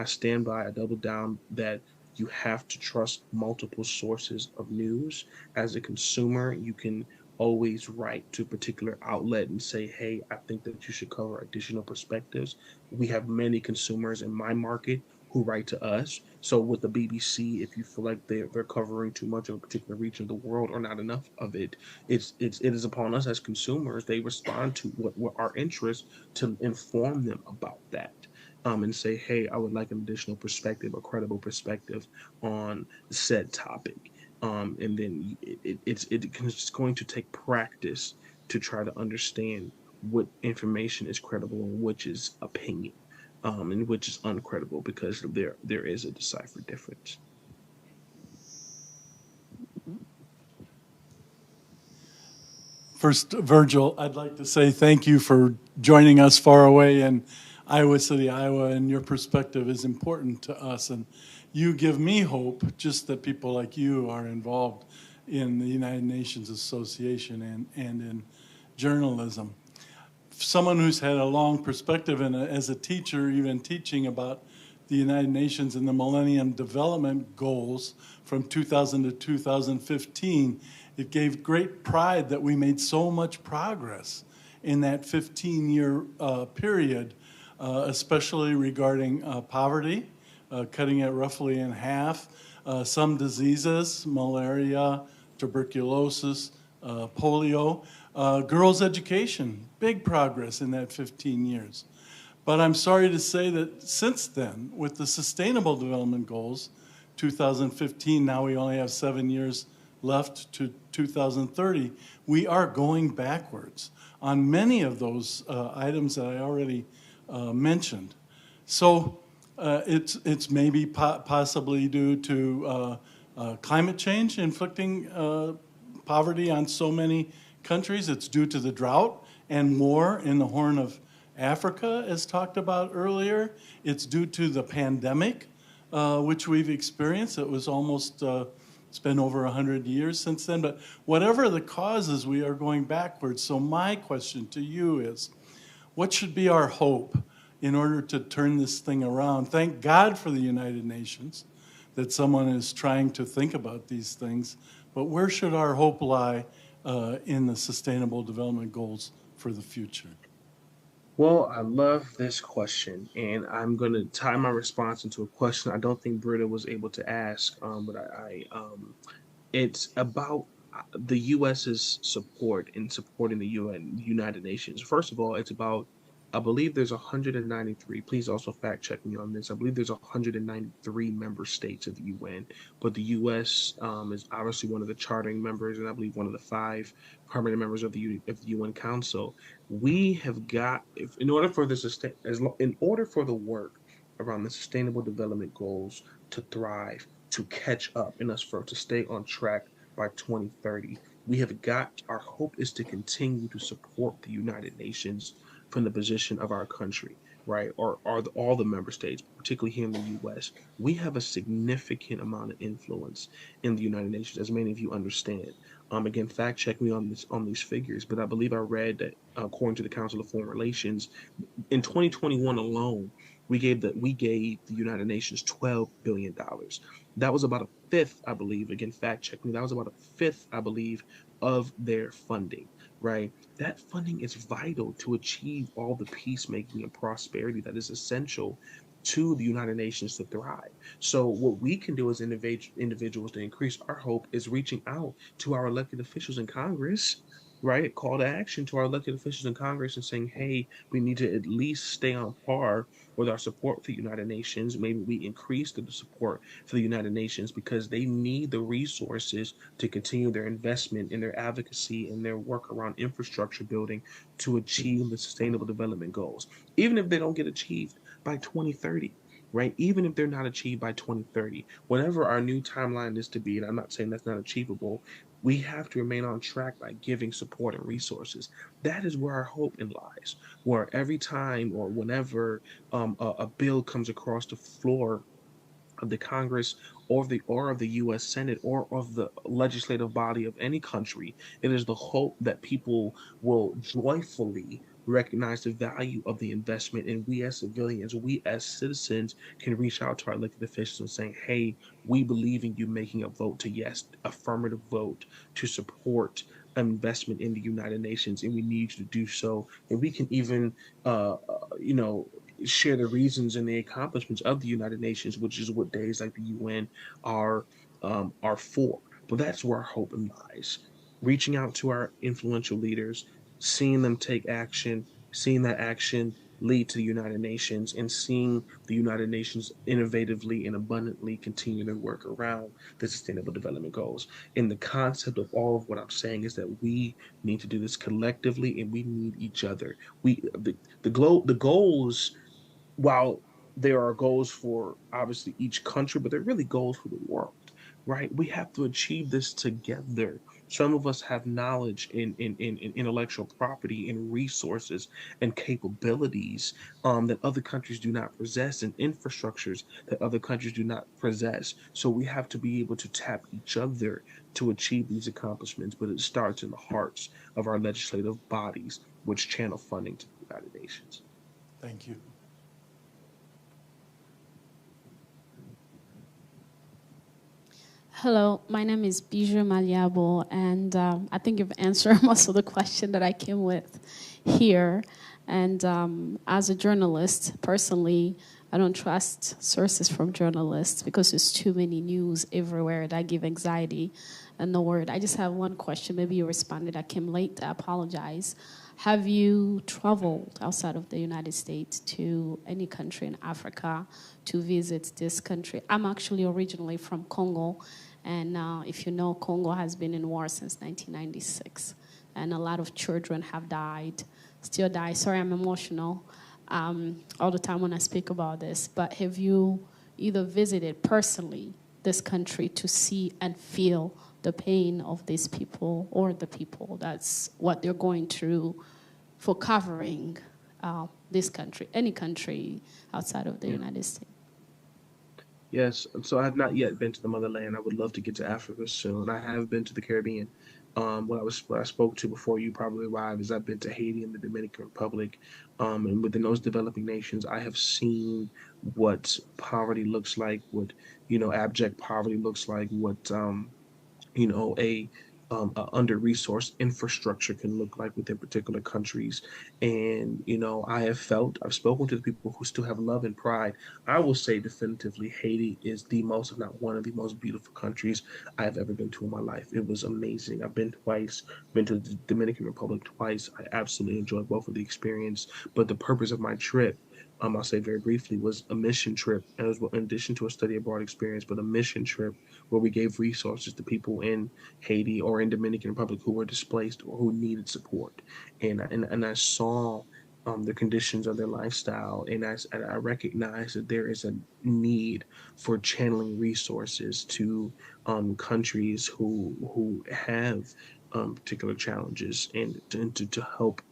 stand by, I double down that you have to trust multiple sources of news. As a consumer, you can always write to a particular outlet and say, hey, I think that you should cover additional perspectives. We have many consumers in my market who write to us. So with the BBC, if you feel like they're covering too much of a particular region of the world or not enough of it, it is upon us as consumers. They respond to what our interests, to inform them about that. And say, hey, I would like an additional perspective, a credible perspective on said topic. And then it's going to take practice to try to understand what information is credible and which is opinion, and which is uncredible, because there is a deciphered difference. First, Virgil, I'd like to say thank you for joining us far away in Iowa City, Iowa, and your perspective is important to us. And you give me hope, just that people like you are involved in the United Nations Association and in journalism. Someone who's had a long perspective, and as a teacher, even teaching about the United Nations and the Millennium Development Goals from 2000 to 2015, it gave great pride that we made so much progress in that 15-year period, especially regarding poverty, cutting it roughly in half, some diseases, malaria, tuberculosis, polio, girls' education, big progress in that 15 years. But I'm sorry to say that since then, with the Sustainable Development Goals, 2015, now we only have 7 years left to 2030, we are going backwards on many of those items that I already mentioned. So it's maybe possibly due to climate change inflicting poverty on so many countries. It's due to the drought and war in the Horn of Africa, as talked about earlier. It's due to the pandemic, which we've experienced. It was almost, it's been over 100 years since then. But whatever the causes, we are going backwards. So my question to you is, what should be our hope in order to turn this thing around? Thank God for the United Nations, that someone is trying to think about these things. But where should our hope lie in the Sustainable Development Goals for the future? Well, I love this question, and I'm going to tie my response into a question I don't think Britta was able to ask, but it's about the U.S.'s support in supporting the United Nations. First of all, it's about, I believe there's 193, please also fact check me on this, I believe there's 193 member states of the UN, but the U.S. Is obviously one of the chartering members, and I believe one of the 5 permanent members of the UN Council. We have got, in order for the work around the Sustainable Development Goals to thrive, to catch up, and to stay on track by 2030, our hope is to continue to support the United Nations from the position of our country, right? Or all the member states, particularly here in the U.S. We have a significant amount of influence in the United Nations, as many of you understand. Again, fact check me on these figures, but I believe I read that according to the Council of Foreign Relations, in 2021 alone, we gave the United Nations $12 billion. That was about a fifth, I believe. Again, fact check me. That was about a fifth, I believe, of their funding. Right? That funding is vital to achieve all the peacemaking and prosperity that is essential to the United Nations to thrive. So what we can do as individuals to increase our hope is reaching out to our elected officials in Congress, right? Call to action to our elected officials in Congress and saying, hey, we need to at least stay on par with our support for the United Nations. Maybe we increase the support for the United Nations because they need the resources to continue their investment in their advocacy and their work around infrastructure building to achieve the Sustainable Development Goals, even if they don't get achieved by 2030. Right? Even if they're not achieved by 2030, whatever our new timeline is to be, and I'm not saying that's not achievable, we have to remain on track by giving support and resources. That is where our hope lies, where every time or whenever a bill comes across the floor of the Congress or of the U.S. Senate or of the legislative body of any country, it is the hope that people will joyfully recognize the value of the investment, and we as civilians, we as citizens can reach out to our elected officials and saying, hey, we believe in you making a vote to yes, affirmative vote to support investment in the United Nations, and we need you to do so. And we can even share the reasons and the accomplishments of the United Nations, which is what days like the UN are for. But that's where our hope lies. Reaching out to our influential leaders, seeing them take action, seeing that action lead to the United Nations, and seeing the United Nations innovatively and abundantly continue to work around the Sustainable Development Goals. And the concept of all of what I'm saying is that we need to do this collectively, and we need each other. The goals, while there are goals for obviously each country, but they're really goals for the world, right? We have to achieve this together. Some of us have knowledge in intellectual property and resources and capabilities that other countries do not possess, and infrastructures that other countries do not possess. So we have to be able to tap each other to achieve these accomplishments, but it starts in the hearts of our legislative bodies, which channel funding to the United Nations. Thank you. Hello, my name is Bijou Maliabo, and I think you've answered most of the question that I came with here. And as a journalist, personally, I don't trust sources from journalists because there's too many news everywhere that give anxiety and no word. I just have one question. Maybe you responded. I came late. I apologize. Have you traveled outside of the United States to any country in Africa to visit this country? I'm actually originally from Congo, and if you know, Congo has been in war since 1996, and a lot of children have died, still die. Sorry, I'm emotional all the time when I speak about this, but have you either visited personally this country to see and feel the pain of these people, or the people, that's what they're going through for covering this country, any country outside of the United States? Yes, so I have not yet been to the motherland. I would love to get to Africa soon. I have been to the Caribbean. What I spoke to before you probably arrived is I've been to Haiti and the Dominican Republic. And within those developing nations, I have seen what poverty looks like, what, abject poverty looks like, what, a under-resourced infrastructure can look like within particular countries. And, I've spoken to the people who still have love and pride. I will say definitively Haiti is the most, if not one of the most beautiful countries I have ever been to in my life. It was amazing. I've been twice, been to the Dominican Republic twice. I absolutely enjoyed both of the experience. But the purpose of my trip, I'll say very briefly, was a mission trip, as well, in addition to a study abroad experience, but a mission trip where we gave resources to people in Haiti or in Dominican Republic who were displaced or who needed support. And I saw the conditions of their lifestyle, and I recognized that there is a need for channeling resources to countries who have particular challenges, and to help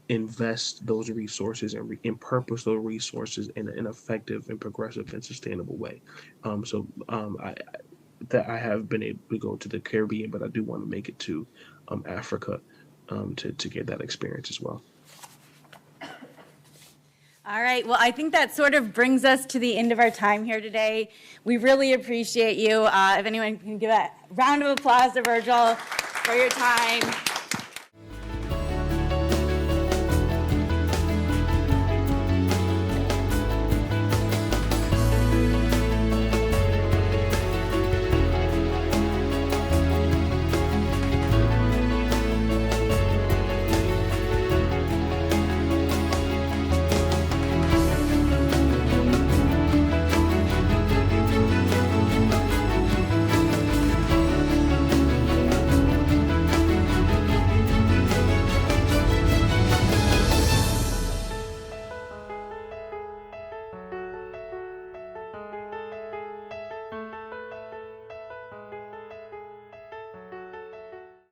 invest those resources and purpose those resources in an effective and progressive and sustainable way. I have been able to go to the Caribbean, but I do want to make it to Africa to get that experience as well. All right. Well, I think that sort of brings us to the end of our time here today. We really appreciate you. If anyone can give a round of applause to Virgil for your time.